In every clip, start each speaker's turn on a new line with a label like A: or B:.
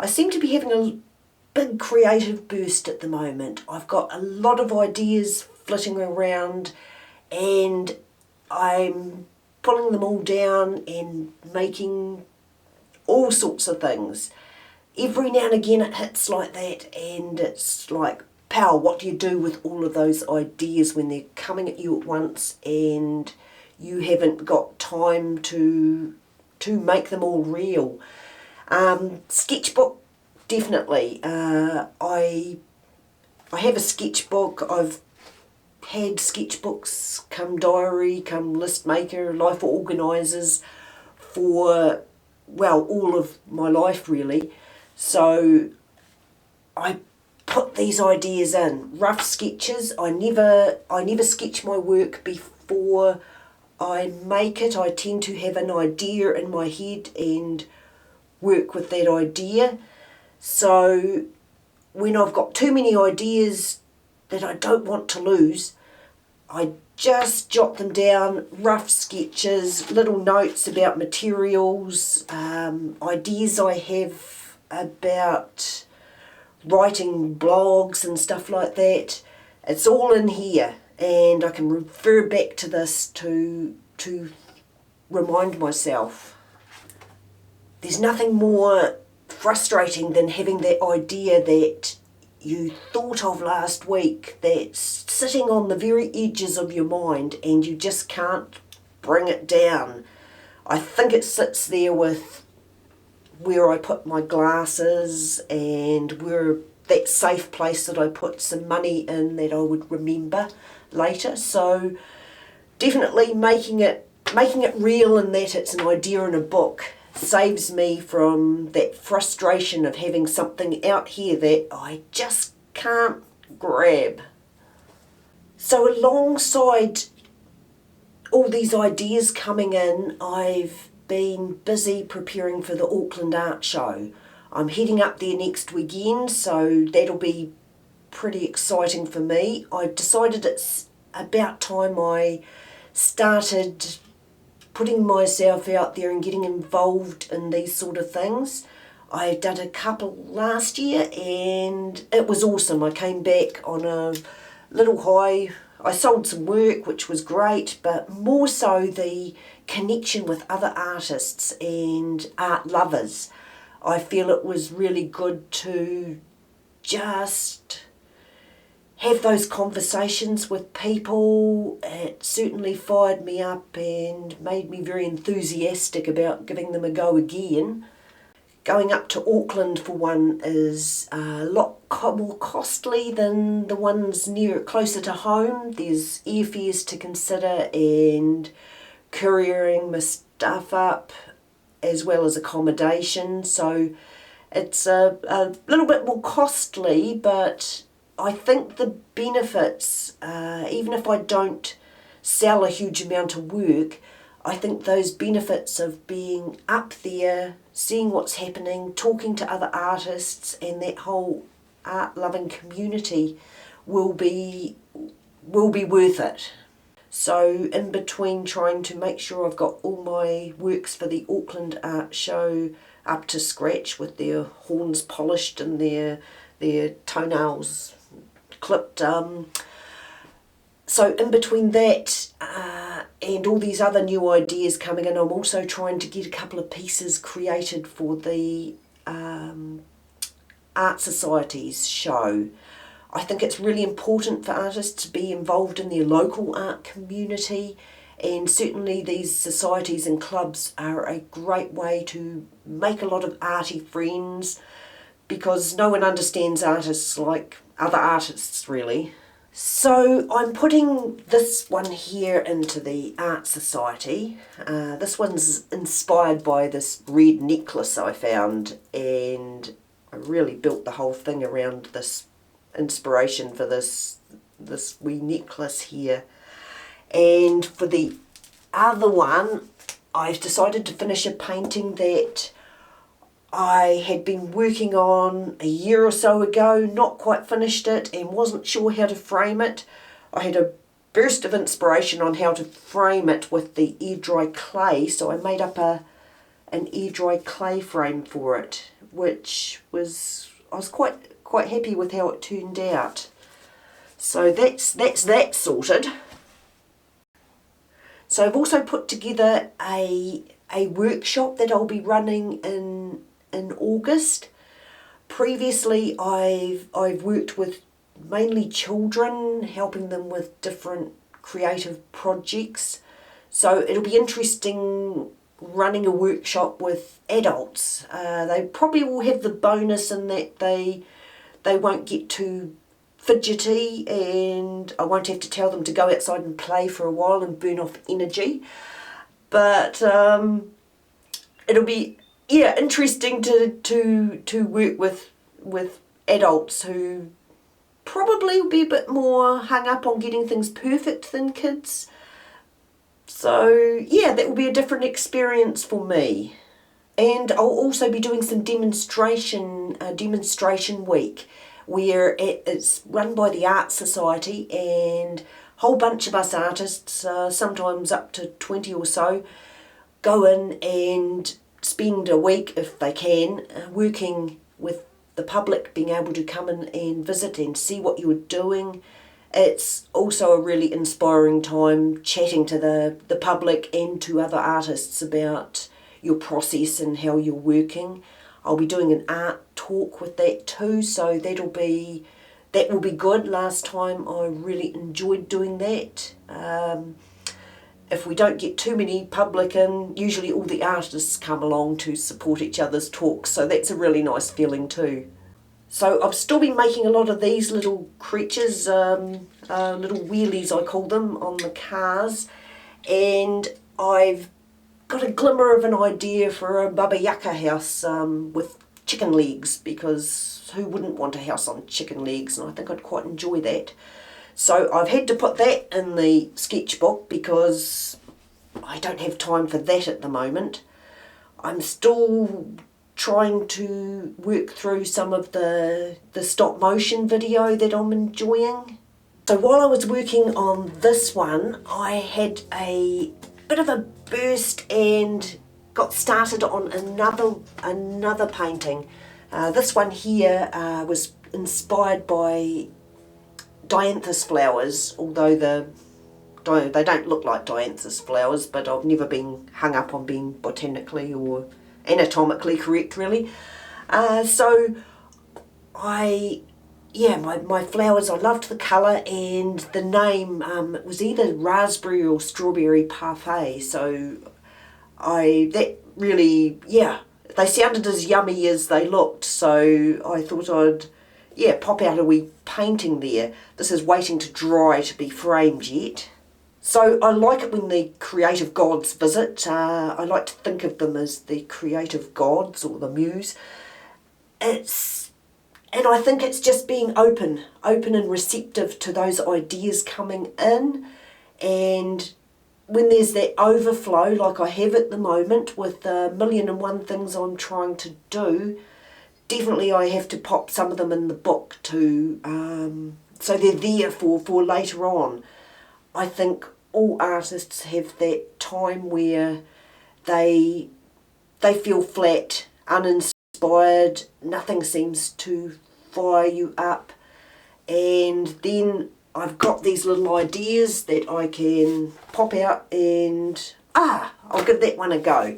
A: I seem to be having a big creative burst at the moment. I've got a lot of ideas flitting around and I'm pulling them all down and making all sorts of things. Every now and again it hits like that and it's like, pow, what do you do with all of those ideas when they're coming at you at once and you haven't got time to make them all real? Sketchbook, definitely. I have a sketchbook. I've had sketchbooks come diary, come list maker, life organisers for, well, all of my life really. So I put these ideas in, rough sketches. I never sketch my work before I make it. I tend to have an idea in my head and work with that idea. So when I've got too many ideas that I don't want to lose, I just jot them down, rough sketches, little notes about materials, ideas I have about writing blogs and stuff like that. It's all in here and I can refer back to this to remind myself. There's nothing more frustrating than having that idea that you thought of last week that's sitting on the very edges of your mind and you just can't bring it down. I think it sits there with where I put my glasses and where that safe place that I put some money in that I would remember later. So definitely making it real in that it's an idea in a book saves me from that frustration of having something out here that I just can't grab. So alongside all these ideas coming in, I've been busy preparing for the Auckland Art Show. I'm heading up there next weekend, so that'll be pretty exciting for me. I decided it's about time I started putting myself out there and getting involved in these sort of things. I did a couple last year and it was awesome. I came back on a little high. I sold some work, which was great, but more so the connection with other artists and art lovers. I feel it was really good to just have those conversations with people. It certainly fired me up and made me very enthusiastic about giving them a go again. Going up to Auckland for one is a lot more costly than the ones closer to home. There's airfares to consider and couriering my stuff up as well as accommodation. So it's a little bit more costly, but I think the benefits, even if I don't sell a huge amount of work, I think those benefits of being up there, seeing what's happening, talking to other artists and that whole art-loving community will be worth it. So in between trying to make sure I've got all my works for the Auckland Art Show up to scratch with their horns polished and their toenails clipped. So in between that and all these other new ideas coming in, I'm also trying to get a couple of pieces created for the Art Society's show. I think it's really important for artists to be involved in their local art community, and certainly these societies and clubs are a great way to make a lot of arty friends, because no one understands artists like other artists really. So I'm putting this one here into the Art Society. This one's inspired by this red necklace I found, and I really built the whole thing around this inspiration for this wee necklace here. And for the other one, I've decided to finish a painting that I had been working on a year or so ago, not quite finished it and wasn't sure how to frame it. I had a burst of inspiration on how to frame it with the air dry clay, so I made up a an air dry clay frame for it, which was, I was quite happy with how it turned out. So that's that sorted. So I've also put together a workshop that I'll be running in August. Previously I've worked with mainly children, helping them with different creative projects. So it'll be interesting running a workshop with adults. They probably will have the bonus in that they won't get too fidgety, and I won't have to tell them to go outside and play for a while and burn off energy. But it'll be interesting to work with adults who probably will be a bit more hung up on getting things perfect than kids. So yeah, that will be a different experience for me. And I'll also be doing some demonstration week, where it's run by the Art Society, and a whole bunch of us artists, sometimes up to 20 or so, go in and spend a week, if they can, working with the public, being able to come in and visit and see what you're doing. It's also a really inspiring time chatting to the public and to other artists about your process and how you're working. I'll be doing an art talk with that too, so that will be good. Last time I really enjoyed doing that. If we don't get too many public in, usually all the artists come along to support each other's talks, so that's a really nice feeling too. So I've still been making a lot of these little creatures, little wheelies I call them, on the cars, and I've got a glimmer of an idea for a Baba Yaga house with chicken legs, because who wouldn't want a house on chicken legs, and I think I'd quite enjoy that. So I've had to put that in the sketchbook because I don't have time for that at the moment. I'm still trying to work through some of the stop motion video that I'm enjoying. So while I was working on this one, I had a bit of a burst and got started on another painting. This one here was inspired by dianthus flowers, although they don't look like dianthus flowers, but I've never been hung up on being botanically or anatomically correct, really. So my flowers, I loved the colour and the name. It was either raspberry or strawberry parfait, so they sounded as yummy as they looked, so I thought I'd pop out a wee painting there. This is waiting to dry to be framed yet. So I like it when the creative gods visit. I like to think of them as the creative gods or the muse. And I think it's just being open and receptive to those ideas coming in. And when there's that overflow, like I have at the moment with the 1,000,001 things I'm trying to do, definitely I have to pop some of them in the book too, so they're there for later on. I think all artists have that time where they feel flat, uninspired, nothing seems to fire you up, and then I've got these little ideas that I can pop out and I'll give that one a go.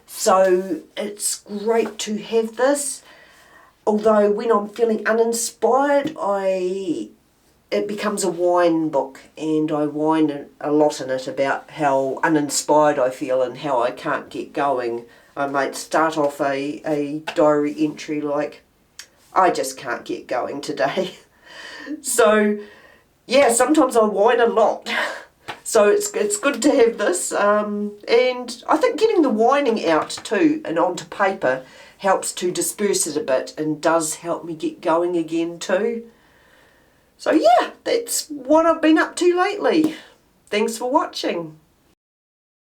A: So it's great to have this, although when I'm feeling uninspired it becomes a whine book, and I whine a lot in it about how uninspired I feel and how I can't get going. I might start off a diary entry like, I just can't get going today. So yeah, sometimes I whine a lot. So it's good to have this, and I think getting the whining out too and onto paper helps to disperse it a bit and does help me get going again too. So yeah, that's what I've been up to lately. Thanks for watching.